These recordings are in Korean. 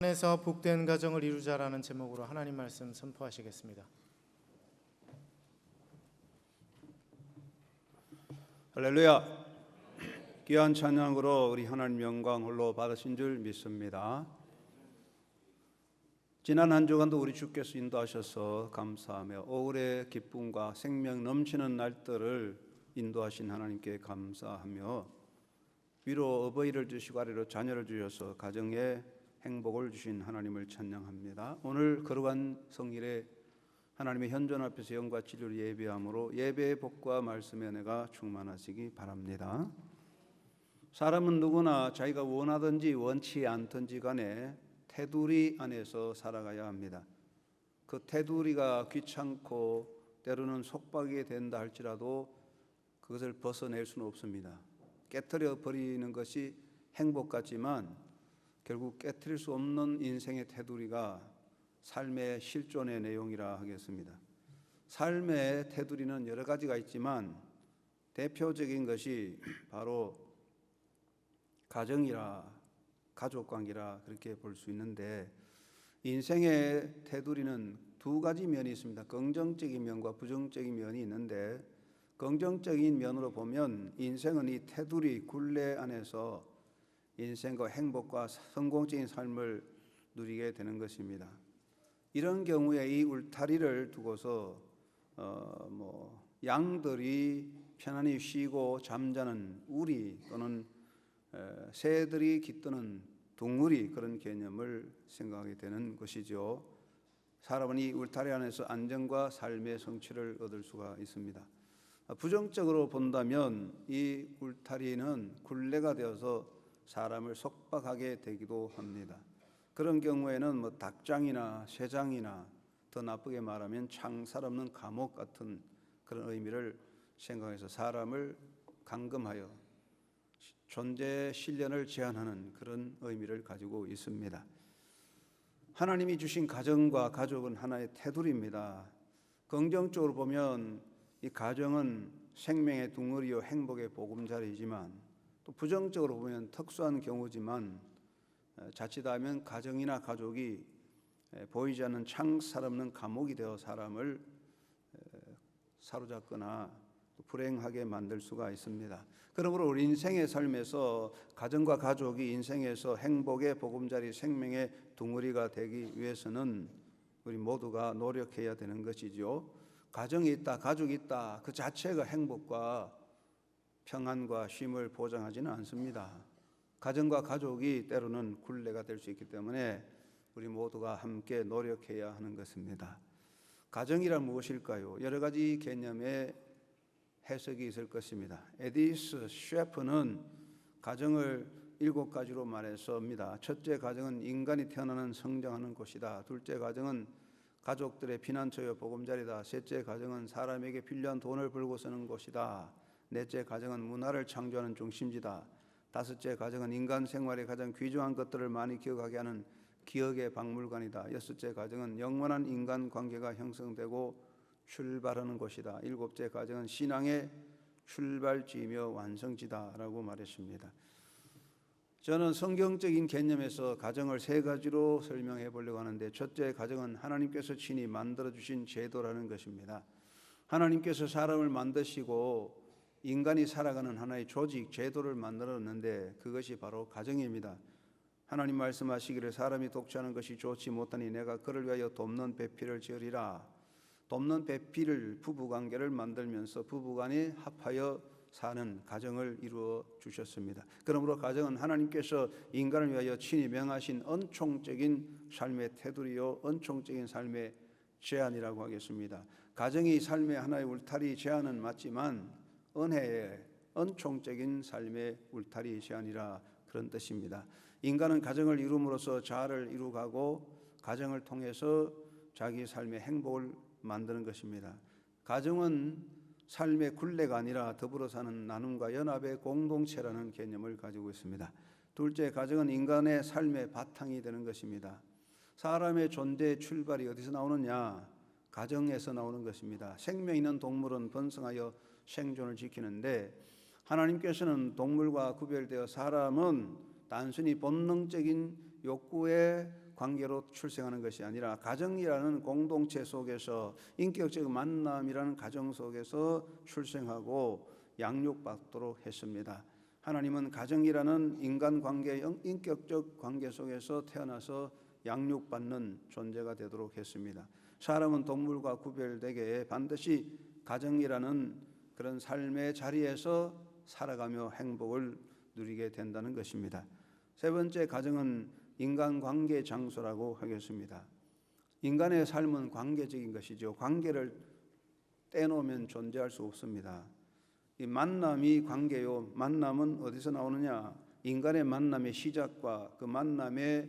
안에서 복된 가정을 이루자라는 제목으로 하나님 말씀 선포하시겠습니다. 할렐루야. 귀한 찬양으로 우리 하나님 영광 홀로 받으신 줄 믿습니다. 지난 한 주간도 우리 주께서 인도하셔서 감사하며 오울의 기쁨과 생명 넘치는 날들을 인도하신 하나님께 감사하며 위로 어버이를 주시고 아래로 자녀를 주셔서 가정에 행복을 주신 하나님을 찬양합니다. 오늘 거룩한 성일에 하나님의 현존 앞에서 영과 진리를 예배함으로 예배의 복과 말씀의 은혜가 충만하시기 바랍니다. 사람은 누구나 자기가 원하든지 원치 않든지 간에 테두리 안에서 살아가야 합니다. 그 테두리가 귀찮고 때로는 속박이 된다 할지라도 그것을 벗어낼 수는 없습니다. 깨트려 버리는 것이 행복 같지만 결국 깨트릴 수 없는 인생의 테두리가 삶의 실존의 내용이라 하겠습니다. 삶의 테두리는 여러 가지가 있지만 대표적인 것이 바로 가정이라 가족관계라 그렇게 볼 수 있는데, 인생의 테두리는 두 가지 면이 있습니다. 긍정적인 면과 부정적인 면이 있는데, 긍정적인 면으로 보면 인생은 이 테두리 굴레 안에서 인생과 행복과 성공적인 삶을 누리게 되는 것입니다. 이런 경우에 이 울타리를 두고서 양들이 편안히 쉬고 잠자는 우리 또는 새들이 깃드는 둥우리, 그런 개념을 생각하게 되는 것이죠. 사람은 이 울타리 안에서 안정과 삶의 성취를 얻을 수가 있습니다. 부정적으로 본다면 이 울타리는 굴레가 되어서 사람을 속박하게 되기도 합니다. 그런 경우에는 닭장이나 새장이나 더 나쁘게 말하면 창살 없는 감옥 같은 그런 의미를 생각해서 사람을 감금하여 존재 실현을 제한하는 그런 의미를 가지고 있습니다. 하나님이 주신 가정과 가족은 하나의 테두리입니다. 긍정적으로 보면 이 가정은 생명의 둥어리요 행복의 보금자리이지만, 또 부정적으로 보면 특수한 경우지만 자칫하면 가정이나 가족이 보이지 않는 창살 없는 감옥이 되어 사람을 사로잡거나 불행하게 만들 수가 있습니다. 그러므로 우리 인생의 삶에서 가정과 가족이 인생에서 행복의 보금자리, 생명의 둥어리가 되기 위해서는 우리 모두가 노력해야 되는 것이죠. 가정이 있다, 가족이 있다, 그 자체가 행복과 평안과 쉼을 보장하지는 않습니다. 가정과 가족이 때로는 굴레가 될 수 있기 때문에 우리 모두가 함께 노력해야 하는 것입니다. 가정이란 무엇일까요? 여러 가지 개념의 해석이 있을 것입니다. 에디스 셰프는 가정을 7가지로 말했습니다. 첫째 가정은 인간이 태어나는 성장하는 곳이다. 둘째 가정은 가족들의 피난처여 보금자리다. 셋째 가정은 사람에게 필요한 돈을 벌고 쓰는 곳이다. 넷째 가정은 문화를 창조하는 중심지다. 다섯째 가정은 인간 생활의 가장 귀중한 것들을 많이 기억하게 하는 기억의 박물관이다. 여섯째 가정은 영원한 인간 관계가 형성되고 출발하는 곳이다. 일곱째 가정은 신앙의 출발지이며 완성지다라고 말했습니다. 저는 성경적인 개념에서 가정을 3가지로 설명해 보려고 하는데, 첫째 가정은 하나님께서 친히 만들어주신 제도라는 것입니다. 하나님께서 사람을 만드시고 인간이 살아가는 하나의 조직, 제도를 만들었는데 그것이 바로 가정입니다. 하나님 말씀하시기를 사람이 독처하는 것이 좋지 못하니 내가 그를 위하여 돕는 배필을 지으리라. 돕는 배필을 부부관계를 만들면서 부부간이 합하여 사는 가정을 이루어 주셨습니다. 그러므로 가정은 하나님께서 인간을 위하여 친히 명하신 은총적인 삶의 테두리요, 은총적인 삶의 제안이라고 하겠습니다. 가정이 삶의 하나의 울타리 제안은 맞지만 은혜의 은총적인 삶의 울타리 제안이라 그런 뜻입니다. 인간은 가정을 이룸으로써 자아를 이루가고 가정을 통해서 자기 삶의 행복을 만드는 것입니다. 가정은 삶의 굴레가 아니라 더불어 사는 나눔과 연합의 공동체라는 개념을 가지고 있습니다. 둘째, 가정은 인간의 삶의 바탕이 되는 것입니다. 사람의 존재의 출발이 어디서 나오느냐? 가정에서 나오는 것입니다. 생명 있는 동물은 번성하여 생존을 지키는데, 하나님께서는 동물과 구별되어 사람은 단순히 본능적인 욕구에 관계로 출생하는 것이 아니라 가정이라는 공동체 속에서 인격적 만남이라는 가정 속에서 출생하고 양육받도록 했습니다. 하나님은 가정이라는 인간관계, 인격적 관계 속에서 태어나서 양육받는 존재가 되도록 했습니다. 사람은 동물과 구별되게 반드시 가정이라는 그런 삶의 자리에서 살아가며 행복을 누리게 된다는 것입니다. 세 번째, 가정은 인간관계 장소라고 하겠습니다. 인간의 삶은 관계적인 것이죠. 관계를 떼놓으면 존재할 수 없습니다. 이 만남이 관계요. 만남은 어디서 나오느냐? 인간의 만남의 시작과 그 만남의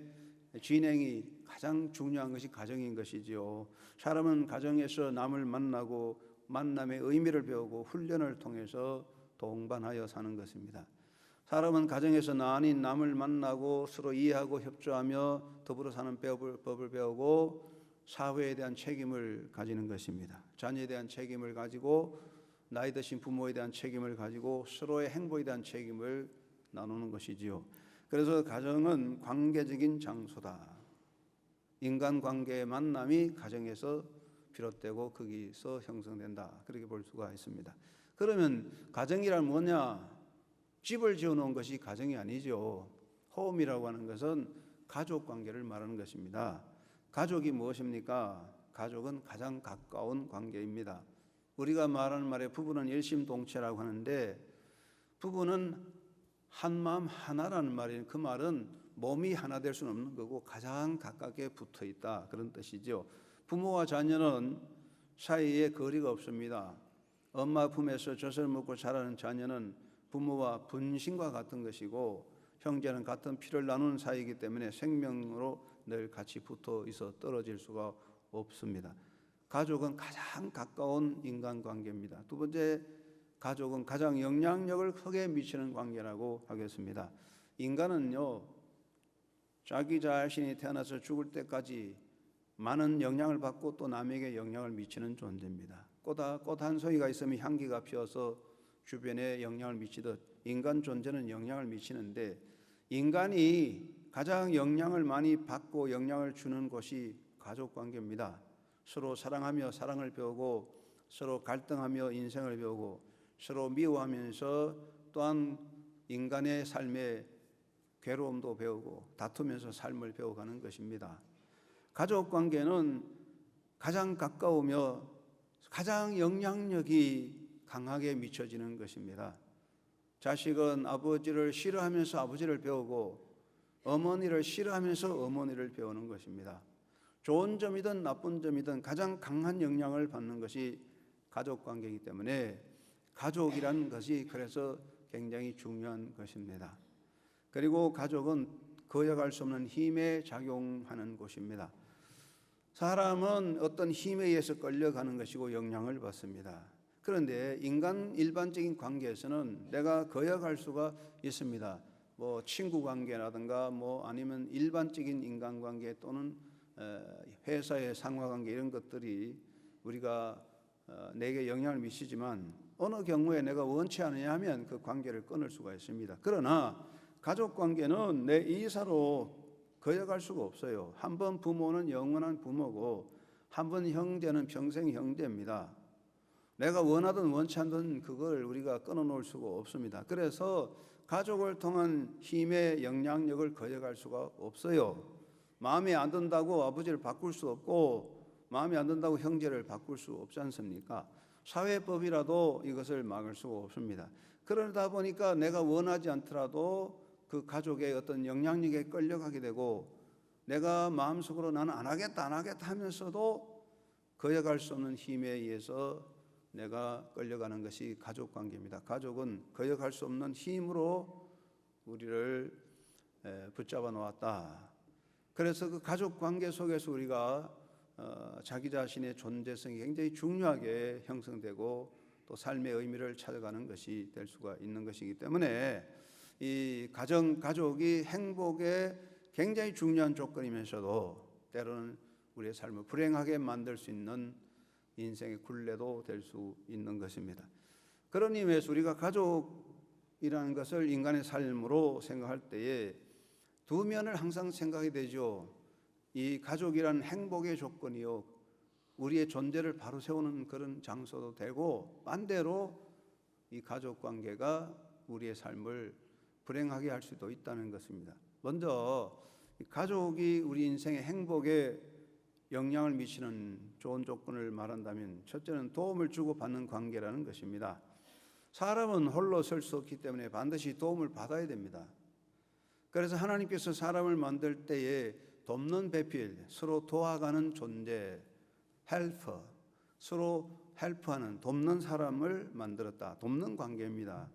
진행이 가장 중요한 것이 가정인 것이지요. 사람은 가정에서 남을 만나고 만남의 의미를 배우고 훈련을 통해서 동반하여 사는 것입니다. 사람은 가정에서 나 아닌 남을 만나고 서로 이해하고 협조하며 더불어 사는 법을 배우고 사회에 대한 책임을 가지는 것입니다. 자녀에 대한 책임을 가지고 나이 드신 부모에 대한 책임을 가지고 서로의 행복에 대한 책임을 나누는 것이지요. 그래서 가정은 관계적인 장소다. 인간관계의 만남이 가정에서 비롯되고 거기서 형성된다. 그렇게 볼 수가 있습니다. 그러면 가정이란 뭐냐? 집을 지어놓은 것이 가정이 아니죠. 홈이라고 하는 것은 가족관계를 말하는 것입니다. 가족이 무엇입니까? 가족은 가장 가까운 관계입니다. 우리가 말하는 말에 부부는 일심동체라고 하는데 부부는 한마음 하나라는 말이에요. 그 말은 몸이 하나 될 수는 없는 거고 가장 가깝게 붙어 있다 그런 뜻이죠. 부모와 자녀는 사이에 거리가 없습니다. 엄마 품에서 젖을 먹고 자라는 자녀는 부모와 분신과 같은 것이고 형제는 같은 피를 나누는 사이이기 때문에 생명으로 늘 같이 붙어 있어 떨어질 수가 없습니다. 가족은 가장 가까운 인간관계입니다. 두 번째, 가족은 가장 영향력을 크게 미치는 관계라고 하겠습니다. 인간은요, 자기 자신이 태어나서 죽을 때까지 많은 영향을 받고 또 남에게 영향을 미치는 존재입니다. 꽃 한 송이가 있으면 향기가 피어서 주변에 영향을 미치듯 인간 존재는 영향을 미치는데 인간이 가장 영향을 많이 받고 영향을 주는 곳이 가족관계입니다. 서로 사랑하며 사랑을 배우고 서로 갈등하며 인생을 배우고 서로 미워하면서 또한 인간의 삶의 괴로움도 배우고 다투면서 삶을 배워가는 것입니다. 가족관계는 가장 가까우며 가장 영향력이 강하게 미쳐지는 것입니다. 자식은 아버지를 싫어하면서 아버지를 배우고 어머니를 싫어하면서 어머니를 배우는 것입니다. 좋은 점이든 나쁜 점이든 가장 강한 영향을 받는 것이 가족관계이기 때문에 가족이라는 것이 그래서 굉장히 중요한 것입니다. 그리고 가족은 거역할 수 없는 힘에 작용하는 곳입니다. 사람은 어떤 힘에 의해서 끌려가는 것이고 영향을 받습니다. 그런데 인간 일반적인 관계에서는 내가 거역할 수가 있습니다. 뭐 친구 관계라든가 뭐 아니면 일반적인 인간관계 또는 회사의 상하관계 이런 것들이 우리가 내게 영향을 미치지만 어느 경우에 내가 원치 않느냐 하면 그 관계를 끊을 수가 있습니다. 그러나 가족관계는 내 이사로 거역할 수가 없어요. 한 번 부모는 영원한 부모고 한 번 형제는 평생 형제입니다. 내가 원하든 원치 않든 그걸 우리가 끊어놓을 수가 없습니다. 그래서 가족을 통한 힘의 영향력을 거역할 수가 없어요. 마음에 안 든다고 아버지를 바꿀 수 없고 마음에 안 든다고 형제를 바꿀 수 없지 않습니까? 사회법이라도 이것을 막을 수가 없습니다. 그러다 보니까 내가 원하지 않더라도 그 가족의 어떤 영향력에 끌려가게 되고 내가 마음속으로 나는 안 하겠다 하면서도 거역할 수 없는 힘에 의해서 내가 끌려가는 것이 가족관계입니다. 가족은 거역할 수 없는 힘으로 우리를 붙잡아 놓았다. 그래서 그 가족관계 속에서 우리가 자기 자신의 존재성이 굉장히 중요하게 형성되고 또 삶의 의미를 찾아가는 것이 될 수가 있는 것이기 때문에 이 가족이 행복의 굉장히 중요한 조건이면서도 때로는 우리의 삶을 불행하게 만들 수 있는 인생의 굴레도 될 수 있는 것입니다. 그런 의미에서 우리가 가족이라는 것을 인간의 삶으로 생각할 때에 두 면을 항상 생각이 되죠. 이 가족이란 행복의 조건이요, 우리의 존재를 바로 세우는 그런 장소도 되고, 반대로 이 가족 관계가 우리의 삶을 불행하게 할 수도 있다는 것입니다. 먼저 가족이 우리 인생의 행복에 영향을 미치는 좋은 조건을 말한다면, 첫째는 도움을 주고받는 관계라는 것입니다. 사람은 홀로 설 수 없기 때문에 반드시 도움을 받아야 됩니다. 그래서 하나님께서 사람을 만들 때에 돕는 배필, 서로 도와가는 존재, 헬퍼, 서로 헬프하는, 돕는 사람을 만들었다. 돕는 관계입니다.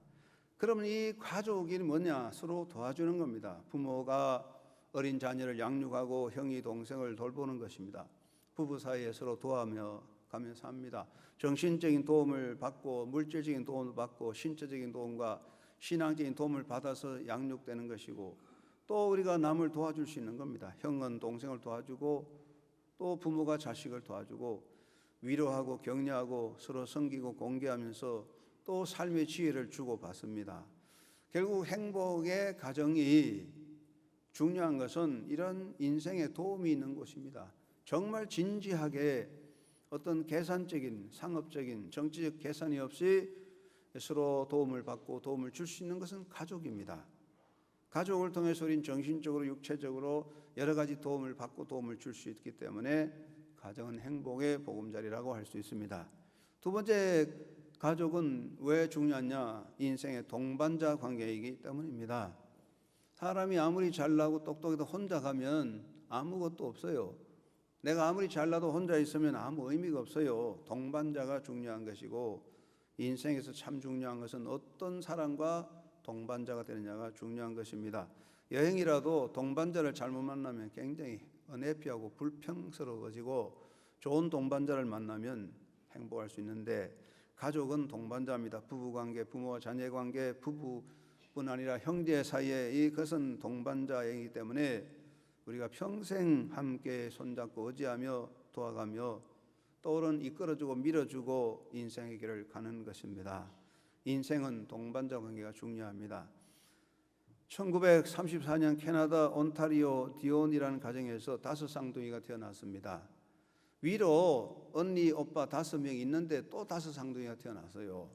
그러면 이 가족이 뭐냐? 서로 도와주는 겁니다. 부모가 어린 자녀를 양육하고 형이 동생을 돌보는 것입니다. 부부 사이에 서로 도와며 가며 삽니다. 정신적인 도움을 받고, 물질적인 도움을 받고, 신체적인 도움과 신앙적인 도움을 받아서 양육되는 것이고, 또 우리가 남을 도와줄 수 있는 겁니다. 형은 동생을 도와주고, 또 부모가 자식을 도와주고, 위로하고 격려하고 서로 섬기고 공개하면서 또 삶의 지혜를 주고받습니다. 결국 행복의 가정이 중요한 것은 이런 인생에 도움이 있는 곳입니다. 정말 진지하게 어떤 계산적인, 상업적인, 정치적 계산이 없이 서로 도움을 받고 도움을 줄 수 있는 것은 가족입니다. 가족을 통해서 우리는 정신적으로, 육체적으로 여러 가지 도움을 받고 도움을 줄 수 있기 때문에 가정은 행복의 보금자리라고 할 수 있습니다. 두 번째, 가족은 왜 중요하냐? 인생의 동반자 관계이기 때문입니다. 사람이 아무리 잘나고 똑똑해도 혼자 가면 아무것도 없어요. 내가 아무리 잘나도 혼자 있으면 아무 의미가 없어요. 동반자가 중요한 것이고, 인생에서 참 중요한 것은 어떤 사람과 동반자가 되느냐가 중요한 것입니다. 여행이라도 동반자를 잘못 만나면 굉장히 은혜피하고 불평스러워지고, 좋은 동반자를 만나면 행복할 수 있는데, 가족은 동반자입니다. 부부관계, 부모와 자녀관계, 부부뿐 아니라 형제 사이에 이것은 동반자이기 때문에 우리가 평생 함께 손잡고 의지하며 도와가며 또는 이끌어주고 밀어주고 인생의 길을 가는 것입니다. 인생은 동반자 관계가 중요합니다. 1934년 캐나다 온타리오 디온이라는 가정에서 5 쌍둥이가 태어났습니다. 위로 언니, 오빠 5명이 있는데 또 5 쌍둥이가 태어났어요.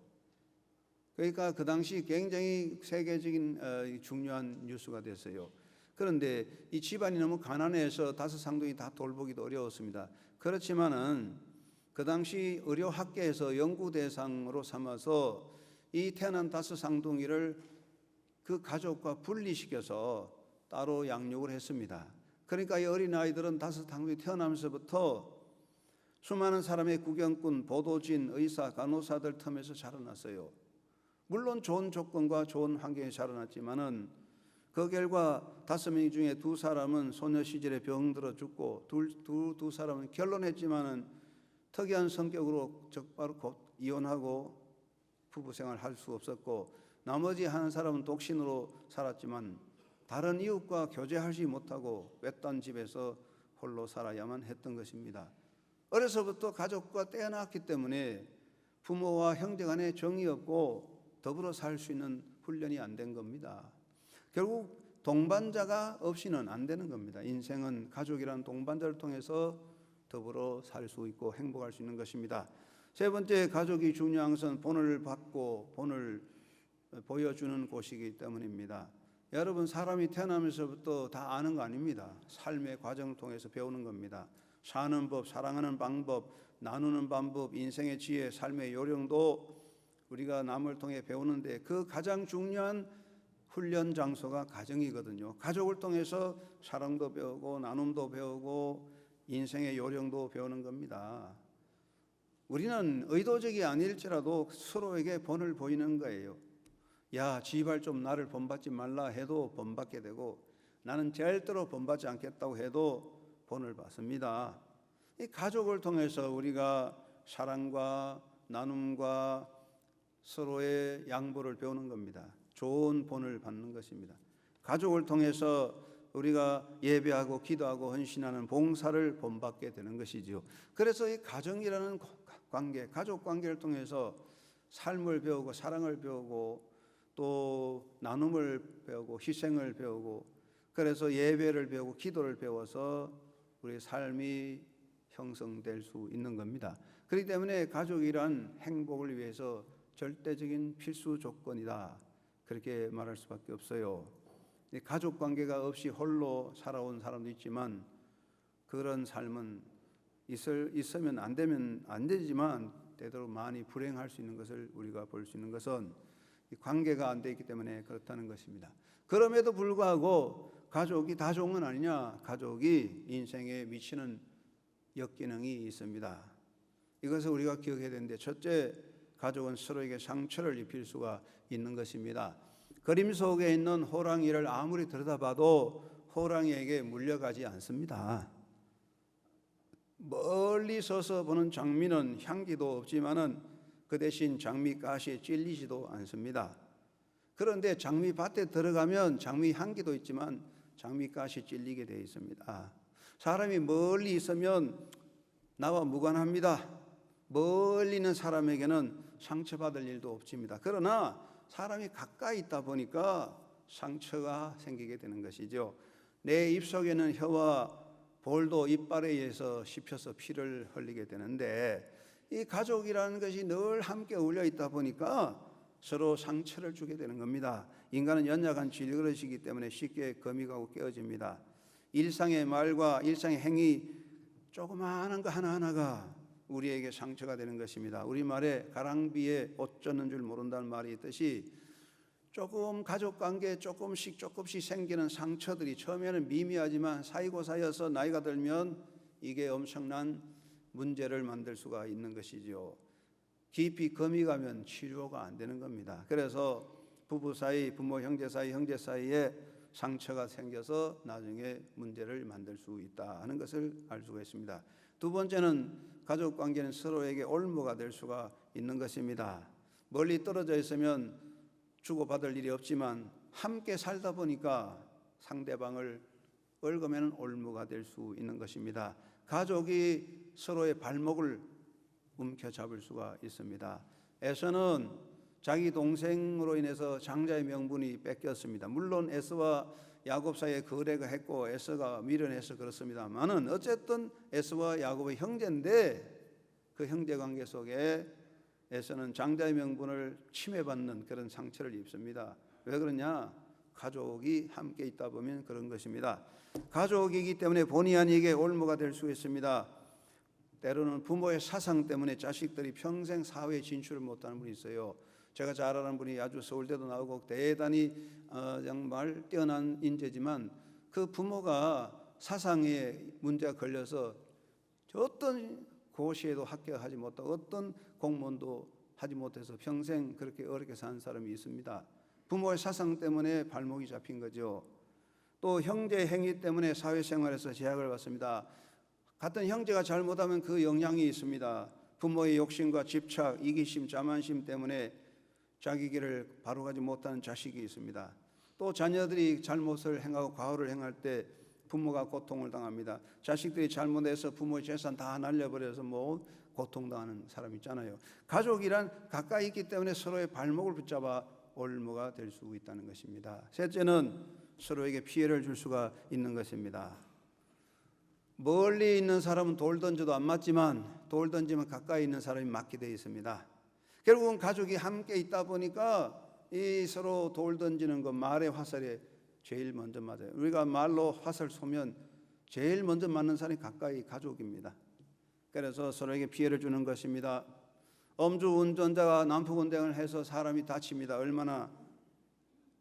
그러니까 그 당시 굉장히 세계적인 중요한 뉴스가 됐어요. 그런데 이 집안이 너무 가난해서 5 쌍둥이 다 돌보기도 어려웠습니다. 그렇지만은 그 당시 의료학계에서 연구 대상으로 삼아서 이 태어난 5 쌍둥이를 그 가족과 분리시켜서 따로 양육을 했습니다. 그러니까 이 어린아이들은 5 쌍둥이 태어나면서부터 수많은 사람의 구경꾼, 보도진, 의사, 간호사들 틈에서 자라났어요. 물론 좋은 조건과 좋은 환경에 자라났지만은 그 결과 5명 중에 2사람은 소녀 시절에 병들어 죽고 두 사람은 결혼했지만은 특이한 성격으로 적바로 곧 이혼하고 부부 생활을 할 수 없었고, 나머지 한 사람은 독신으로 살았지만 다른 이웃과 교제하지 못하고 외딴 집에서 홀로 살아야만 했던 것입니다. 어려서부터 가족과 떼어놨기 때문에 부모와 형제 간에 정이 없고 더불어 살 수 있는 훈련이 안 된 겁니다. 결국 동반자가 없이는 안 되는 겁니다. 인생은 가족이라는 동반자를 통해서 더불어 살 수 있고 행복할 수 있는 것입니다. 세 번째, 가족이 중요한 것은 본을 받고 본을 보여주는 곳이기 때문입니다. 여러분, 사람이 태어나면서부터 다 아는 거 아닙니다. 삶의 과정을 통해서 배우는 겁니다. 사는 법, 사랑하는 방법, 나누는 방법, 인생의 지혜, 삶의 요령도 우리가 남을 통해 배우는데 그 가장 중요한 훈련 장소가 가정이거든요. 가족을 통해서 사랑도 배우고 나눔도 배우고 인생의 요령도 배우는 겁니다. 우리는 의도적이 아닐지라도 서로에게 본을 보이는 거예요. 야, 제발 좀 나를 본받지 말라 해도 본받게 되고, 나는 절대로 본받지 않겠다고 해도 본을 받습니다. 이 가족을 통해서 우리가 사랑과 나눔과 서로의 양보를 배우는 겁니다. 좋은 본을 받는 것입니다. 가족을 통해서 우리가 예배하고 기도하고 헌신하는 봉사를 본받게 되는 것이지요. 그래서 이 가정이라는 관계, 가족 관계를 통해서 삶을 배우고 사랑을 배우고 또 나눔을 배우고 희생을 배우고, 그래서 예배를 배우고 기도를 배워서 우리의 삶이 형성될 수 있는 겁니다. 그렇기 때문에 가족이란 행복을 위해서 절대적인 필수 조건이다. 그렇게 말할 수밖에 없어요. 가족 관계가 없이 홀로 살아온 사람도 있지만 그런 삶은 있으면 안 되지만 때때로 많이 불행할 수 있는 것을 우리가 볼 수 있는 것은 이 관계가 안 돼 있기 때문에 그렇다는 것입니다. 그럼에도 불구하고 가족이 다 좋은 건 아니냐? 가족이 인생에 미치는 역기능이 있습니다. 이것을 우리가 기억해야 되는데, 첫째, 가족은 서로에게 상처를 입힐 수가 있는 것입니다. 그림 속에 있는 호랑이를 아무리 들여다봐도 호랑이에게 물려가지 않습니다. 멀리 서서 보는 장미는 향기도 없지만은 그 대신 장미가시에 찔리지도 않습니다. 그런데 장미밭에 들어가면 장미 향기도 있지만 장미가시 찔리게 되어 있습니다. 사람이 멀리 있으면 나와 무관합니다. 멀리 있는 사람에게는 상처받을 일도 없습니다. 그러나 사람이 가까이 있다 보니까 상처가 생기게 되는 것이죠. 내 입속에는 혀와 볼도 이빨에 의해서 씹혀서 피를 흘리게 되는데, 이 가족이라는 것이 늘 함께 어울려 있다 보니까 서로 상처를 주게 되는 겁니다. 인간은 연약한 질그릇이기 때문에 쉽게 금이 가고 깨어집니다. 일상의 말과 일상의 행위, 조그마한 거 하나하나가 우리에게 상처가 되는 것입니다. 우리말에 가랑비에 옷 젖는 줄 모른다는 말이 있듯이 조금 가족관계에 조금씩 생기는 상처들이 처음에는 미미하지만 사이고 사이어서 나이가 들면 이게 엄청난 문제를 만들 수가 있는 것이죠. 깊이 금이 가면 치료가 안 되는 겁니다. 그래서 부부 사이, 부모 형제 사이, 형제 사이에 상처가 생겨서 나중에 문제를 만들 수 있다 하는 것을 알 수가 있습니다. 두 번째는 가족관계는 서로에게 올무가 될 수가 있는 것입니다. 멀리 떨어져 있으면 주고받을 일이 없지만 함께 살다 보니까 상대방을 얽으면 올무가 될 수 있는 것입니다. 가족이 서로의 발목을 움켜잡을 수가 있습니다. 에서는 자기 동생으로 인해서 장자의 명분이 뺏겼습니다. 물론 에서와 야곱 사이에 거래가 했고 에서가 미련해서 그렇습니다만은 어쨌든 에서와 야곱의 형제인데 그 형제 관계 속에 에서는 장자의 명분을 침해받는 그런 상처를 입습니다. 왜 그러냐? 가족이 함께 있다 보면 그런 것입니다. 가족이기 때문에 본의 아니게 올무가 될 수 있습니다. 때로는 부모의 사상 때문에 자식들이 평생 사회에 진출을 못하는 분이 있어요. 제가 잘 아는 분이 아주 서울대도 나오고 대단히 정말 뛰어난 인재지만 그 부모가 사상에 문제가 걸려서 어떤 고시에도 합격하지 못하고 어떤 공무원도 하지 못해서 평생 그렇게 어렵게 사는 사람이 있습니다. 부모의 사상 때문에 발목이 잡힌 거죠. 또 형제 행위 때문에 사회생활에서 제약을 받습니다. 같은 형제가 잘못하면 그 영향이 있습니다. 부모의 욕심과 집착, 이기심, 자만심 때문에 자기 길을 바로 가지 못하는 자식이 있습니다. 또 자녀들이 잘못을 행하고 과오를 행할 때 부모가 고통을 당합니다. 자식들이 잘못해서 부모의 재산 다 날려버려서 고통당하는 사람 있잖아요. 가족이란 가까이 있기 때문에 서로의 발목을 붙잡아 올무가 될 수 있다는 것입니다. 셋째는 서로에게 피해를 줄 수가 있는 것입니다. 멀리 있는 사람은 돌 던져도 안 맞지만 돌 던지면 가까이 있는 사람이 맞게 되어 있습니다. 결국은 가족이 함께 있다 보니까 이 서로 돌 던지는 것, 말의 화살에 제일 먼저 맞아요. 우리가 말로 화살 쏘면 제일 먼저 맞는 사람이 가까이 가족입니다. 그래서 서로에게 피해를 주는 것입니다. 음주운전자가 난폭운전을 해서 사람이 다칩니다. 얼마나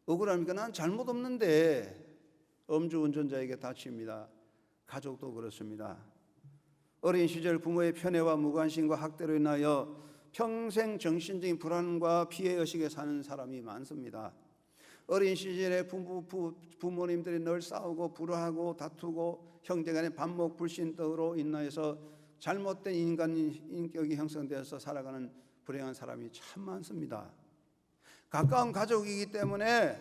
억울합니까? 난 잘못 없는데 음주운전자에게 다칩니다. 가족도 그렇습니다. 어린 시절 부모의 편애와 무관심과 학대로 인하여 평생 정신적인 불안과 피해의식에 사는 사람이 많습니다. 어린 시절에 부모님들이 늘 싸우고 불화하고 다투고 형제간의 반목 불신등으로 인하여서 잘못된 인격이 형성되어서 살아가는 불행한 사람이 참 많습니다. 가까운 가족이기 때문에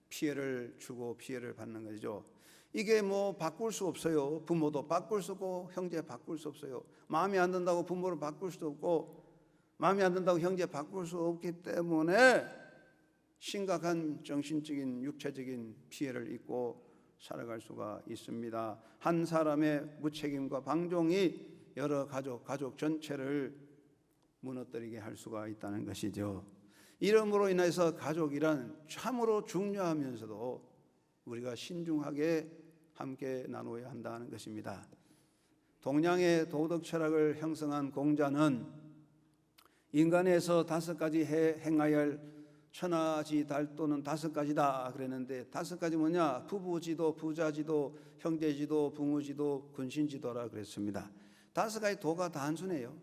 피해를 주고 피해를 받는 거죠. 이게 바꿀 수 없어요. 부모도 바꿀 수 없고 형제 바꿀 수 없어요. 마음에 안 든다고 부모를 바꿀 수도 없고 마음에 안 든다고 형제 바꿀 수 없기 때문에 심각한 정신적인 육체적인 피해를 입고 살아갈 수가 있습니다. 한 사람의 무책임과 방종이 여러 가족 전체를 무너뜨리게 할 수가 있다는 것이죠. 이름으로 인해서 가족이란 참으로 중요하면서도 우리가 신중하게 함께 나누어야 한다는 것입니다. 동양의 도덕 철학을 형성한 공자는 인간에서 5가지 행하여야 할 천하지 달도는 5가지다 그랬는데 5가지 뭐냐? 부부지도, 부자지도, 형제지도, 부모지도, 군신지도라 그랬습니다. 5가지 도가 단순해요.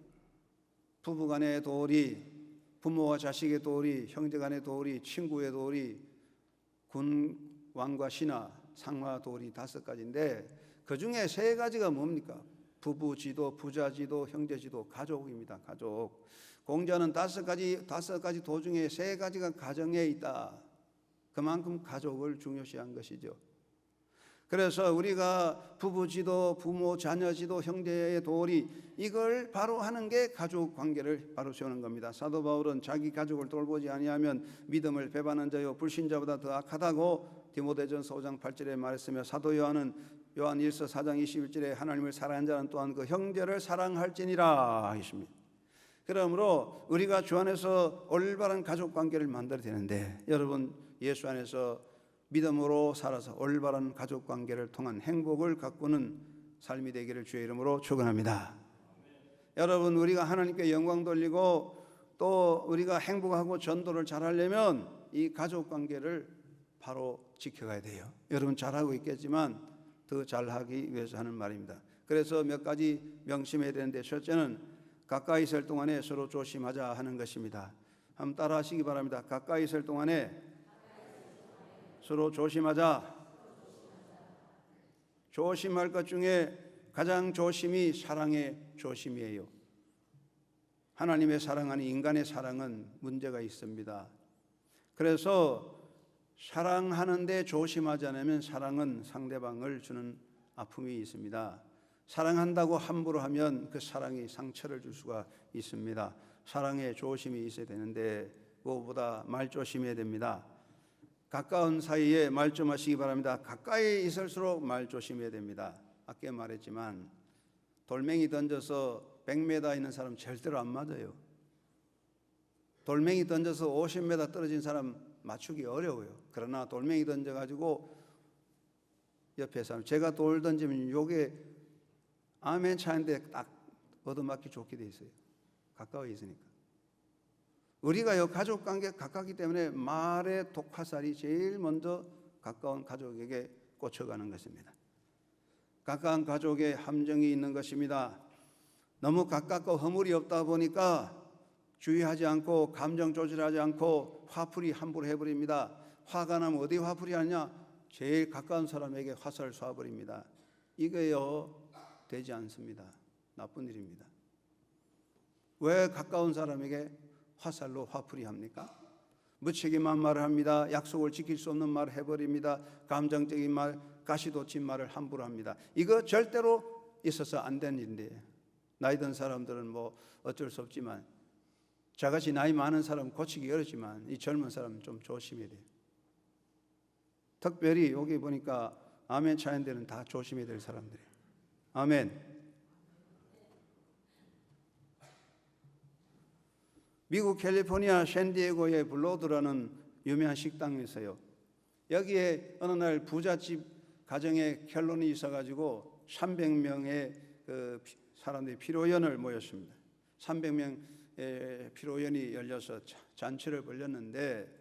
부부간의 도리, 부모와 자식의 도리, 형제간의 도리, 친구의 도리, 군, 왕과 신하, 상하 도리 5가지인데 그 중에 3가지가 뭡니까? 부부지도, 부자지도, 형제지도, 가족입니다. 가족. 공자는 5가지 도 중에 3가지가 가정에 있다. 그만큼 가족을 중요시한 것이죠. 그래서 우리가 부부지도, 부모, 자녀지도, 형제의 도리 이걸 바로 하는 게 가족 관계를 바로 세우는 겁니다. 사도 바울은 자기 가족을 돌보지 아니하면 믿음을 배반한 자요 불신자보다 더 악하다고 디모데전서 5장 8절에 말했으며, 사도 요한은 요한 1서 4장 21절에 하나님을 사랑하는 자는 또한 그 형제를 사랑할지니라 하십니다. 그러므로 우리가 주 안에서 올바른 가족 관계를 만들어야 되는데, 여러분 예수 안에서 믿음으로 살아서 올바른 가족 관계를 통한 행복을 가꾸는 삶이 되기를 주의 이름으로 축원합니다. 여러분 우리가 하나님께 영광 돌리고 또 우리가 행복하고 전도를 잘하려면 이 가족 관계를 바로 지켜가야 돼요. 여러분 잘하고 있겠지만 더 잘하기 위해서 하는 말입니다. 그래서 몇 가지 명심해야 되는데, 첫째는 가까이 있을 동안에 서로 조심하자 하는 것입니다. 한번 따라 하시기 바랍니다. 가까이 있을 동안에 서로 조심하자. 조심할 것 중에 가장 조심이 사랑의 조심이에요. 하나님의 사랑 아닌 인간의 사랑은 문제가 있습니다. 그래서 사랑하는데 조심하지 않으면 사랑은 상대방을 주는 아픔이 있습니다. 사랑한다고 함부로 하면 그 사랑이 상처를 줄 수가 있습니다. 사랑에 조심이 있어야 되는데 무엇보다 말 조심해야 됩니다. 가까운 사이에 말 좀 하시기 바랍니다. 가까이 있을수록 말 조심해야 됩니다. 아까 말했지만 돌멩이 던져서 100m 있는 사람 절대로 안 맞아요. 돌멩이 던져서 50m 떨어진 사람 맞추기 어려워요. 그러나 돌멩이 던져가지고 옆에 사람, 제가 돌 던지면 요게 아멘 차인데 딱 얻어맞기 좋게 돼 있어요. 가까이 있으니까. 우리가 요 가족 관계 가깝기 때문에 말의 독화살이 제일 먼저 가까운 가족에게 꽂혀가는 것입니다. 가까운 가족에 함정이 있는 것입니다. 너무 가깝고 허물이 없다 보니까 주의하지 않고 감정 조절하지 않고 화풀이 함부로 해버립니다. 화가 나면 어디 화풀이 하냐? 제일 가까운 사람에게 화살을 쏴버립니다. 이거요 되지 않습니다. 나쁜 일입니다. 왜 가까운 사람에게 화살로 화풀이 합니까? 무책임한 말을 합니다. 약속을 지킬 수 없는 말을 해버립니다. 감정적인 말, 가시돋친 말을 함부로 합니다. 이거 절대로 있어서 안 되는 일인데, 나이 든 사람들은 뭐 어쩔 수 없지만, 저같이 나이 많은 사람은 고치기 어렵지만 이 젊은 사람은 좀 조심해야 돼요. 특별히 여기 보니까 아멘 차인 데는 다 조심해야 될 사람들이에요. 아멘. 미국 캘리포니아 샌디에고의 블로드라는 유명한 식당이 있어요. 여기에 어느 날 부잣집 가정에 결혼이 있어가지고 300명의 그 사람들이 피로연을 모였습니다. 300명의 피로연이 열려서 잔치를 벌였는데,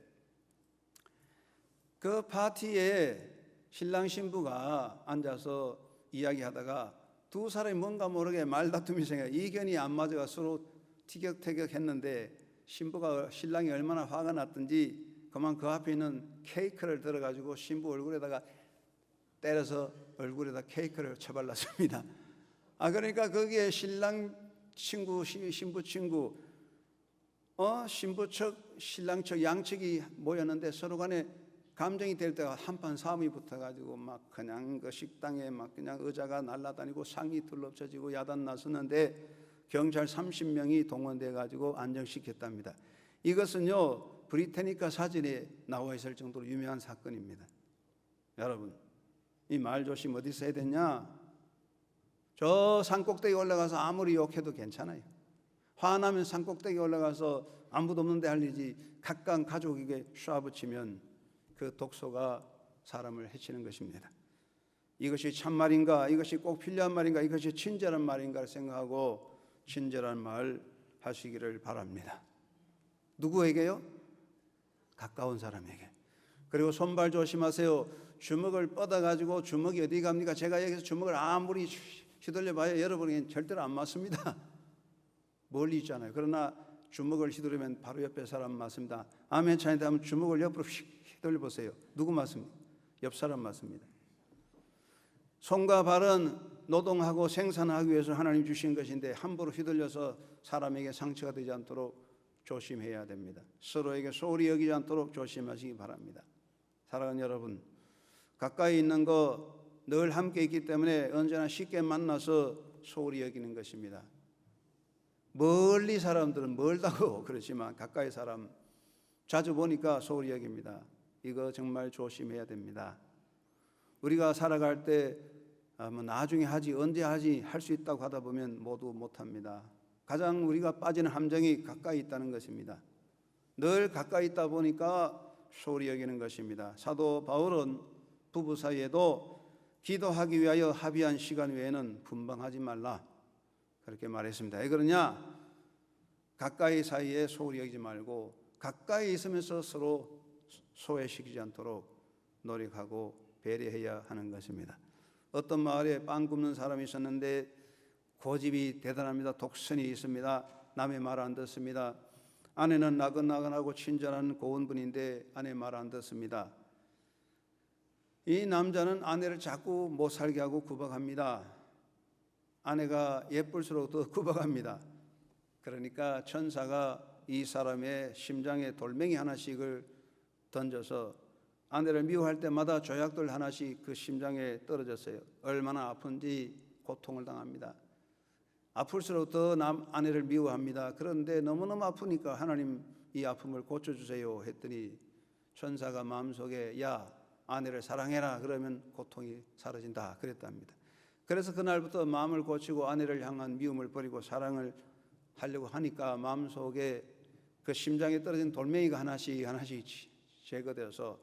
그 파티에 신랑 신부가 앉아서 이야기하다가 두 사람이 뭔가 모르게 말다툼이 생겨 이견이 안 맞아가 서로 티격태격 했는데, 신랑이 얼마나 화가 났든지 그만 그 앞에 있는 케이크를 들어가지고 신부 얼굴에다가 때려서 얼굴에다 케이크를 쳐발랐습니다. 그러니까 거기에 신랑 친구, 신부 친구, 신부 측, 신랑 측 양측이 모였는데 서로 간에 감정이 될 때가 한판 싸움이 붙어가지고 막 그냥 그 식당에 막 그냥 의자가 날아다니고 상이 둘러쳐지고 야단 났었는데 경찰 30명이 동원돼 가지고 안정시켰답니다. 이것은요 브리테니카 사진에 나와 있을 정도로 유명한 사건입니다. 여러분, 이 말조심 어디서 해야 되냐? 저 산꼭대기 올라가서 아무리 욕해도 괜찮아요. 화나면 산꼭대기 올라가서 아무도 없는데 할 일이지, 가까운 가족에게 쏴붙이면 그 독소가 사람을 해치는 것입니다. 이것이 참말인가, 이것이 꼭 필요한 말인가, 이것이 친절한 말인가를 생각하고 친절한 말 하시기를 바랍니다. 누구에게요? 가까운 사람에게. 그리고 손발 조심하세요. 주먹을 뻗어가지고 주먹이 어디 갑니까? 제가 여기서 주먹을 아무리 휘둘려봐야 여러분에겐 절대로 안 맞습니다. 멀리 있잖아요. 그러나 주먹을 휘두르면 바로 옆에 사람 맞습니다. 아멘 찬양대 하면 주먹을 옆으로 휘둘려 보세요. 누구 맞습니까? 옆 사람 맞습니다. 손과 발은 노동하고 생산하기 위해서 하나님 주신 것인데 함부로 휘둘려서 사람에게 상처가 되지 않도록 조심해야 됩니다. 서로에게 소홀히 여기지 않도록 조심하시기 바랍니다. 사랑하는 여러분, 가까이 있는 거 늘 함께 있기 때문에 언제나 쉽게 만나서 소홀히 여기는 것입니다. 멀리 사람들은 멀다고 그렇지만 가까이 사람 자주 보니까 소홀히 여깁니다. 이거 정말 조심해야 됩니다. 우리가 살아갈 때 뭐 나중에 하지, 언제 하지 할 수 있다고 하다 보면 모두 못합니다. 가장 우리가 빠지는 함정이 가까이 있다는 것입니다. 늘 가까이 있다 보니까 소홀히 여기는 것입니다. 사도 바울은 부부 사이에도 기도하기 위하여 합의한 시간 외에는 분방하지 말라 그렇게 말했습니다. 왜 그러냐? 가까이 사이에 소홀히 여기지 말고 가까이 있으면서 서로 소외시키지 않도록 노력하고 배려해야 하는 것입니다. 어떤 마을에 빵 굽는 사람이 있었는데 고집이 대단합니다. 독선이 있습니다. 남의 말 안 듣습니다. 아내는 나긋나긋하고 친절한 고운 분인데 아내 말 안 듣습니다. 이 남자는 아내를 자꾸 못 살게 하고 구박합니다. 아내가 예쁠수록 더 구박합니다. 그러니까 천사가 이 사람의 심장에 돌멩이 하나씩을 던져서 아내를 미워할 때마다 조약돌 하나씩 그 심장에 떨어졌어요. 얼마나 아픈지 고통을 당합니다. 아플수록 더 아내를 미워합니다. 그런데 너무너무 아프니까 하나님 이 아픔을 고쳐주세요 했더니 천사가 마음속에 야 아내를 사랑해라 그러면 고통이 사라진다 그랬답니다. 그래서 그날부터 마음을 고치고 아내를 향한 미움을 버리고 사랑을 하려고 하니까 마음속에 그 심장에 떨어진 돌멩이가 하나씩 제거되어서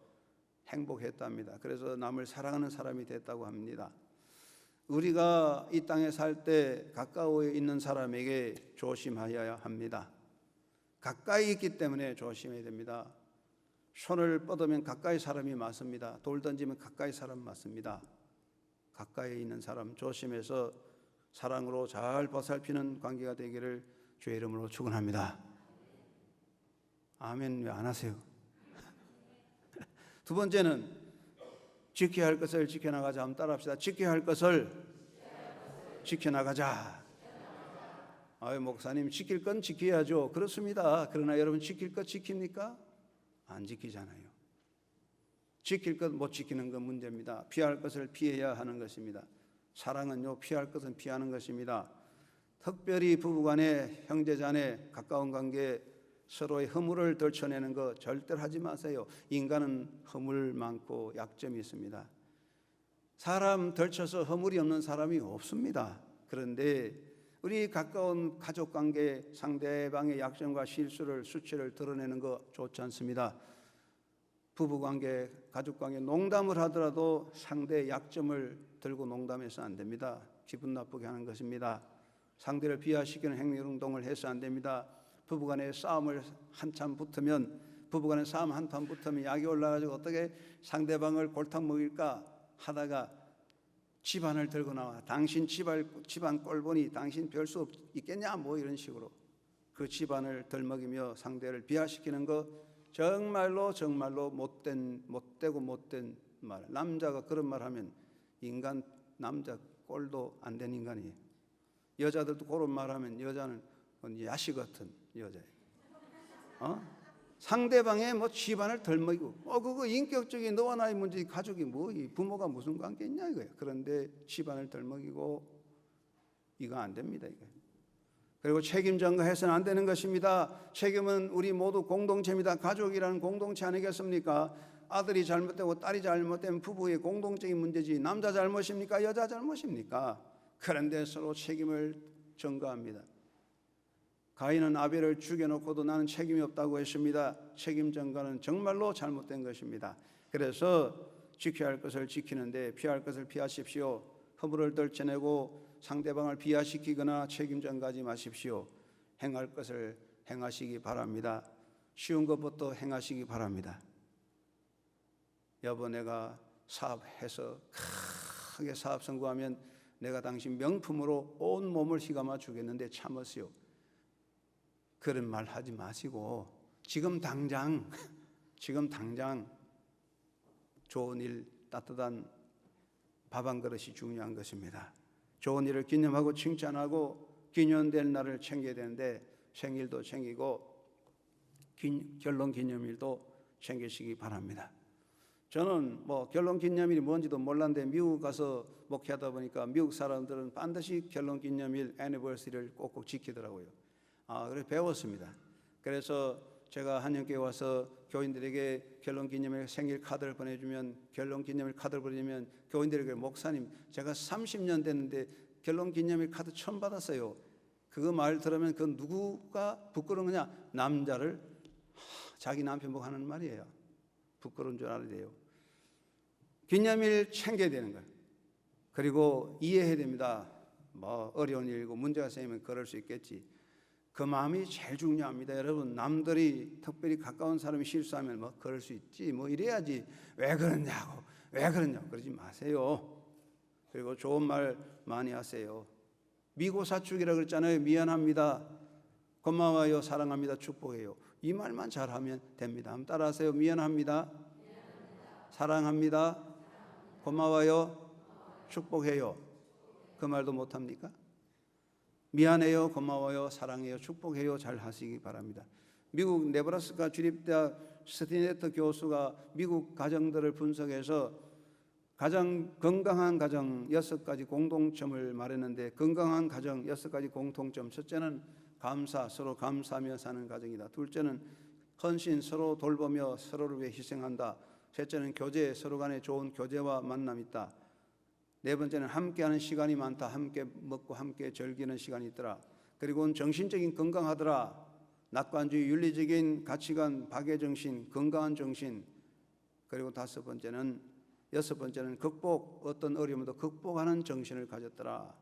행복했답니다. 그래서 남을 사랑하는 사람이 됐다고 합니다. 우리가 이 땅에 살 때 가까워 있는 사람에게 조심하여야 합니다. 가까이 있기 때문에 조심해야 됩니다. 손을 뻗으면 가까이 사람이 맞습니다. 돌 던지면 가까이 사람 맞습니다. 가까이 있는 사람 조심해서 사랑으로 잘 보살피는 관계가 되기를 주의 이름으로 축원합니다. 아멘. 왜 안 하세요? 두 번째는 지켜야 할 것을 지켜나가자. 한번 따라합시다. 지켜야 할 것을 지켜나가자. 아유 목사님 지킬 건 지켜야죠. 그렇습니다. 그러나 여러분 지킬 것 지킵니까? 안 지키잖아요. 지킬 것 못 지키는 건 문제입니다. 피할 것을 피해야 하는 것입니다. 사랑은요 피할 것은 피하는 것입니다. 특별히 부부간에 형제자매 가까운 관계 서로의 허물을 들춰내는 거 절대로 하지 마세요. 인간은 허물 많고 약점이 있습니다. 사람 들춰서 허물이 없는 사람이 없습니다. 그런데 우리 가까운 가족관계 상대방의 약점과 실수를 수치를 드러내는 거 좋지 않습니다. 부부관계 가족관계 농담을 하더라도 상대의 약점을 들고 농담해서 안 됩니다. 기분 나쁘게 하는 것입니다. 상대를 비하시키는 행동을 해서 안 됩니다. 부부간에 싸움을 한참 붙으면 부부간에 싸움 한판 붙으면 약이 올라가지고 어떻게 상대방을 골탕 먹일까 하다가 집안을 들고 나와 당신 집안 꼴보니 당신 별 수 있겠냐 뭐 이런 식으로 그 집안을 덜먹이며 상대를 비하시키는 거 정말로 못되고 못된 말. 남자가 그런 말 하면 인간 남자 꼴도 안 된 인간이에요. 여자들도 그런 말 하면 여자는 야시 같은 여자예요. 상대방의 뭐 집안을 덜먹이고 그거 인격적인 너와 나의 문제 가족이 뭐 이 부모가 무슨 관계 있냐 이거예요. 그런데 집안을 덜먹이고 이거 안 됩니다. 이거. 그리고 책임 전가해서는 안 되는 것입니다. 책임은 우리 모두 공동체입니다. 가족이라는 공동체 아니겠습니까? 아들이 잘못되고 딸이 잘못되면 부부의 공동적인 문제지 남자 잘못입니까? 여자 잘못입니까? 그런데 서로 책임을 전가합니다. 가인은 아벨을 죽여놓고도 나는 책임이 없다고 했습니다. 책임 전가는 정말로 잘못된 것입니다. 그래서 지켜야 할 것을 지키는데 피할 것을 피하십시오. 허물을 떨쳐내고 상대방을 비하시키거나 책임 전가하지 마십시오. 행할 것을 행하시기 바랍니다. 쉬운 것부터 행하시기 바랍니다. 여보, 내가 사업해서 크게 사업 성공하면 내가 당신 명품으로 온 몸을 휘감아 주겠는데 참으시오. 그런 말 하지 마시고 지금 당장 좋은 일, 따뜻한 밥 한 그릇이 중요한 것입니다. 좋은 일을 기념하고 칭찬하고 기념될 날을 챙겨야 되는데 생일도 챙기고 결혼 기념일도 챙기시기 바랍니다. 저는 결혼 기념일이 뭔지도 몰랐는데 미국 가서 목회하다 보니까 미국 사람들은 반드시 결혼 기념일 애니버서리를 꼭꼭 지키더라고요. 그래서 배웠습니다. 그래서 제가 한영교회 와서 교인들에게 결혼 기념일 생일 카드를 보내주면 교인들에게 목사님 제가 30년 됐는데 결혼 기념일 카드 처음 받았어요. 그거 말 들으면 그 누구가 부끄러운 거냐? 남자를 자기 남편 보고 하는 말이에요. 부끄러운 줄 알아야 돼요. 기념일 챙겨야 되는 거예요. 그리고 이해해야 됩니다. 어려운 일이고 문제가 생기면 그럴 수 있겠지. 그 마음이 제일 중요합니다. 여러분, 남들이 특별히 가까운 사람이 실수하면 그럴 수 있지 이래야지 왜 그러냐고 그러지 마세요. 그리고 좋은 말 많이 하세요. 미고사축이라고 그랬잖아요. 미안합니다, 고마워요, 사랑합니다, 축복해요. 이 말만 잘하면 됩니다. 한번 따라하세요. 미안합니다, 사랑합니다, 고마워요, 축복해요. 그 말도 못합니까? 미안해요, 고마워요, 사랑해요, 축복해요 잘 하시기 바랍니다. 미국 네브라스카 주립대학 스티네트 교수가 미국 가정들을 분석해서 가장 건강한 가정 6가지 공통점을 말했는데 건강한 가정 6가지 공통점. 첫째는 감사, 서로 감사하며 사는 가정이다. 둘째는 헌신, 서로 돌보며 서로를 위해 희생한다. 셋째는 교제, 서로 간에 좋은 교제와 만남이 있다. 네 번째는 함께하는 시간이 많다. 함께 먹고 함께 즐기는 시간이 있더라. 그리고는 정신적인 건강하더라. 낙관주의, 윤리적인 가치관, 박애정신, 건강한 정신. 그리고 여섯 번째는 어떤 어려움도 극복하는 정신을 가졌더라.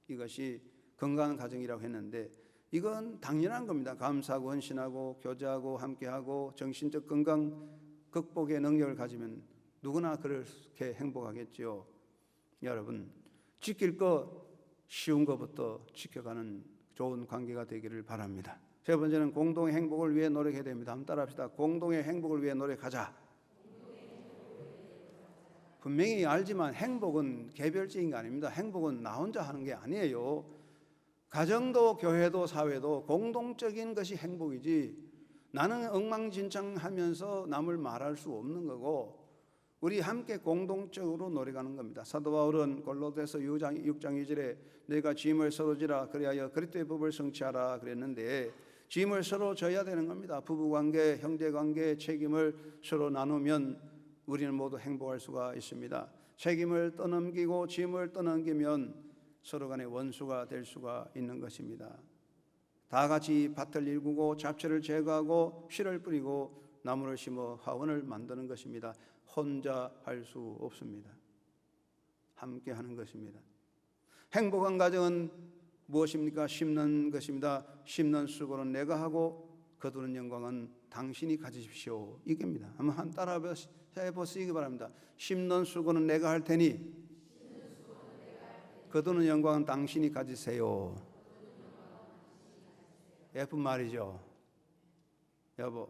이것이 건강한 가정이라고 했는데 이건 당연한 겁니다. 감사하고 헌신하고 교제하고 함께하고 정신적 건강 극복의 능력을 가지면 누구나 그렇게 행복하겠지요. 여러분, 지킬 거 쉬운 것부터 지켜가는 좋은 관계가 되기를 바랍니다. 세 번째는 공동의 행복을 위해 노력해야 됩니다. 한번 따라합시다. 공동의 행복을 위해 노력하자. 분명히 알지만 행복은 개별적인 게 아닙니다. 행복은 나 혼자 하는 게 아니에요. 가정도 교회도 사회도 공동적인 것이 행복이지 나는 엉망진창하면서 남을 말할 수 없는 거고 우리 함께 공동적으로 노력하는 겁니다. 사도 바울은 골로새서 6장 2절에 너희가 짐을 서로 지라 그리하여 그리스도의 법을 성취하라 그랬는데 짐을 서로 져야 되는 겁니다. 부부관계, 형제관계 책임을 서로 나누면 우리는 모두 행복할 수가 있습니다. 책임을 떠넘기고 짐을 떠넘기면 서로 간에 원수가 될 수가 있는 것입니다. 다 같이 밭을 일구고 잡초를 제거하고 씨를 뿌리고 나무를 심어 화원을 만드는 것입니다. 혼자 할 수 없습니다. 함께 하는 것입니다. 행복한 가정은 무엇입니까? 심는 것입니다. 심는 수고는 내가 하고 거두는 영광은 당신이 가지십시오. 이겁니다. 한번 따라 해보시기 바랍니다. 심는 수고는 내가 할 테니 거두는 영광은 당신이 가지세요. 예쁜 말이죠. 여보,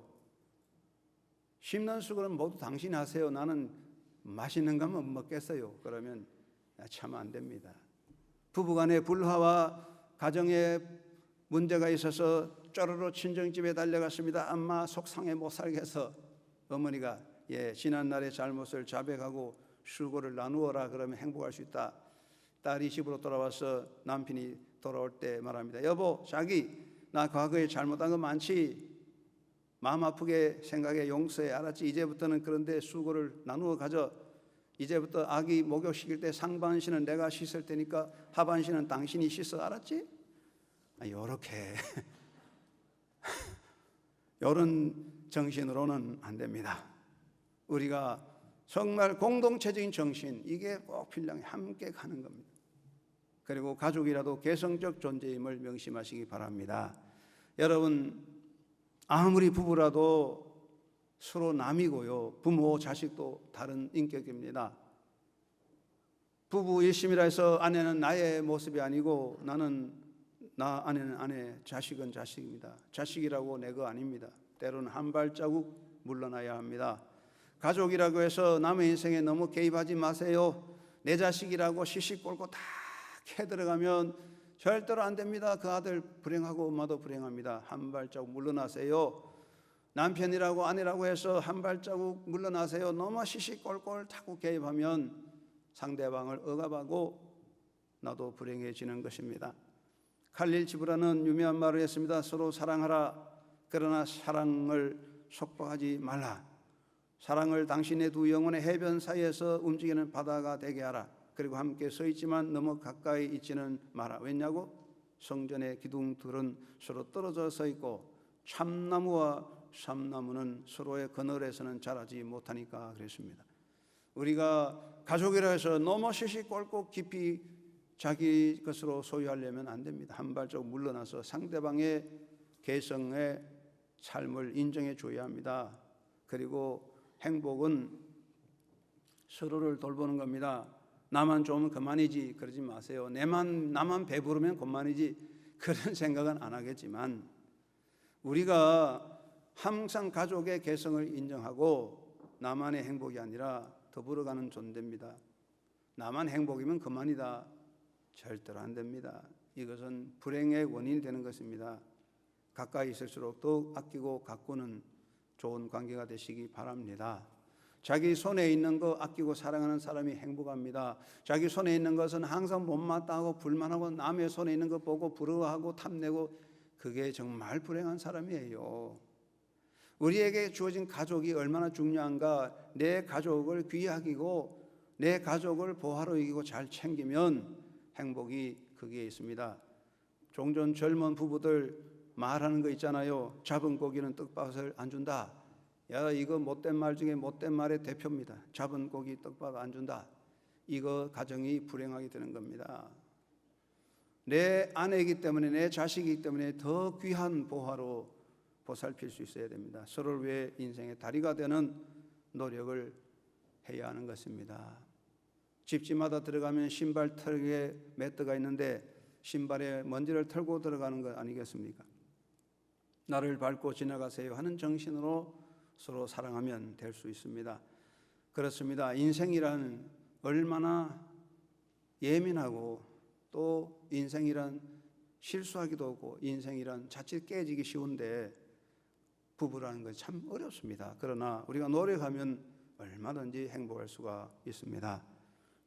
심는 수고는 모두 당신이 하세요. 나는 맛있는 것만 먹겠어요. 그러면 참 안 됩니다. 부부간의 불화와 가정에 문제가 있어서 쪼르르 친정집에 달려갔습니다. 엄마 속상해 못 살겠어. 어머니가 지난날의 잘못을 자백하고 수고를 나누어라. 그러면 행복할 수 있다. 딸이 집으로 돌아와서 남편이 돌아올 때 말합니다. 여보, 자기 나 과거에 잘못한 거 많지? 마음 아프게 생각해 용서해. 알았지? 이제부터는 그런데 수고를 나누어 가져. 이제부터 아기 목욕시킬 때 상반신은 내가 씻을 테니까 하반신은 당신이 씻어. 알았지? 요렇게 이런 정신으로는 안 됩니다. 우리가 정말 공동체적인 정신, 이게 꼭 필요해. 함께 가는 겁니다. 그리고 가족이라도 개성적 존재임을 명심하시기 바랍니다. 여러분, 아무리 부부라도 서로 남이고요. 부모, 자식도 다른 인격입니다. 부부 일심이라 해서 아내는 나의 모습이 아니고 아내는 아내, 자식은 자식입니다. 자식이라고 내 거 아닙니다. 때로는 한 발자국 물러나야 합니다. 가족이라고 해서 남의 인생에 너무 개입하지 마세요. 내 자식이라고 시시콜콜 다 캐들어가면 절대로 안 됩니다. 그 아들 불행하고 엄마도 불행합니다. 한 발자국 물러나세요. 남편이라고 아내라고 해서 한 발자국 물러나세요. 너무 시시콜콜 자꾸 개입하면 상대방을 억압하고 나도 불행해지는 것입니다. 칼릴 지브라는 유명한 말을 했습니다. 서로 사랑하라. 그러나 사랑을 속박하지 말라. 사랑을 당신의 두 영혼의 해변 사이에서 움직이는 바다가 되게 하라. 그리고 함께 서 있지만 너무 가까이 있지는 마라. 왜냐고? 성전의 기둥들은 서로 떨어져 서 있고 참나무와 삼나무는 서로의 그늘에서는 자라지 못하니까 그랬습니다. 우리가 가족이라 해서 너무 시시콜콜 깊이 자기 것으로 소유하려면 안 됩니다. 한 발자국 물러나서 상대방의 개성의 삶을 인정해 줘야 합니다. 그리고 행복은 서로를 돌보는 겁니다. 나만 좋으면 그만이지 그러지 마세요. 나만 배부르면 그만이지 그런 생각은 안 하겠지만 우리가 항상 가족의 개성을 인정하고 나만의 행복이 아니라 더불어가는 존재입니다. 나만 행복이면 그만이다. 절대로 안 됩니다. 이것은 불행의 원인이 되는 것입니다. 가까이 있을수록 더욱 아끼고 가꾸는 좋은 관계가 되시기 바랍니다. 자기 손에 있는 거 아끼고 사랑하는 사람이 행복합니다. 자기 손에 있는 것은 항상 못마땅하고 불만하고 남의 손에 있는 거 보고 부러워하고 탐내고 그게 정말 불행한 사람이에요. 우리에게 주어진 가족이 얼마나 중요한가. 내 가족을 귀히 여기고 내 가족을 보화로 여기고 잘 챙기면 행복이 거기에 있습니다. 종전 젊은 부부들 말하는 거 있잖아요. 잡은 고기는 떡밥을 안 준다. 야, 이거 못된 말 중에 못된 말의 대표입니다. 잡은 고기 떡밥 안 준다. 이거 가정이 불행하게 되는 겁니다. 내 아내이기 때문에 내 자식이기 때문에 더 귀한 보화로 보살필 수 있어야 됩니다. 서로를 위해 인생의 다리가 되는 노력을 해야 하는 것입니다. 집집마다 들어가면 신발 털에 매트가 있는데 신발에 먼지를 털고 들어가는 것 아니겠습니까? 나를 밟고 지나가세요 하는 정신으로 서로 사랑하면 될 수 있습니다. 그렇습니다. 인생이란 얼마나 예민하고 또 인생이란 실수하기도 하고 인생이란 자칫 깨지기 쉬운데 부부라는 건 참 어렵습니다. 그러나 우리가 노력하면 얼마든지 행복할 수가 있습니다.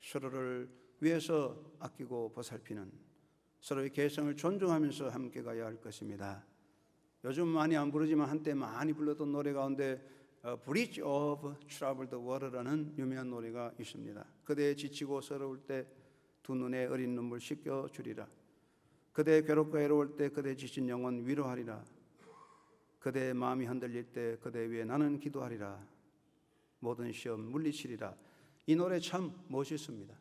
서로를 위해서 아끼고 보살피는 서로의 개성을 존중하면서 함께 가야 할 것입니다. 요즘 많이 안 부르지만 한때 많이 불렀던 노래 가운데 Bridge of Troubled Water라는 유명한 노래가 있습니다. 그대 지치고 서러울 때 두 눈에 어린 눈물 씻겨 주리라. 그대 괴롭고 외로울 때 그대 지친 영혼 위로하리라. 그대의 마음이 흔들릴 때 그대 위에 나는 기도하리라. 모든 시험 물리치리라. 이 노래 참 멋있습니다.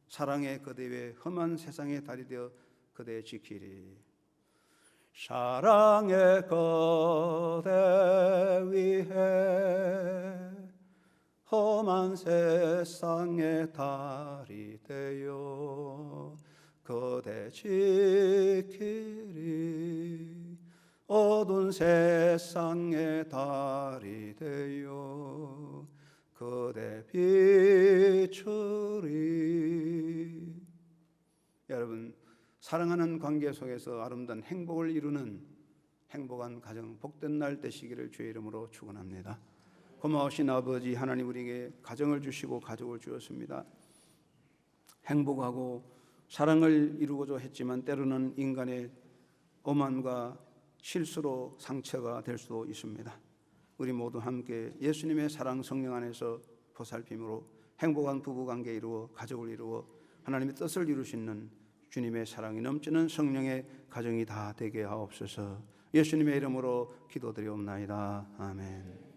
사랑의 그대 위에 험한 세상의 달이 되어 그대 지키리. 사랑의 그대 위에 험한 세상의 달이 되어 그대 지키리. 어두운 세상의 달이 되어 그대 비추리. 여러분, 사랑하는 관계 속에서 아름다운 행복을 이루는 행복한 가정, 복된 날 되시기를 주의 이름으로 축원합니다. 고마우신 아버지 하나님, 우리에게 가정을 주시고 가족을 주었습니다. 행복하고 사랑을 이루고자 했지만 때로는 인간의 오만과 실수로 상처가 될 수도 있습니다. 우리 모두 함께 예수님의 사랑 성령 안에서 보살핌으로 행복한 부부관계 이루어 가족을 이루어 하나님의 뜻을 이룰 수 있는 주님의 사랑이 넘치는 성령의 가정이 다 되게 하옵소서. 예수님의 이름으로 기도드리옵나이다. 아멘.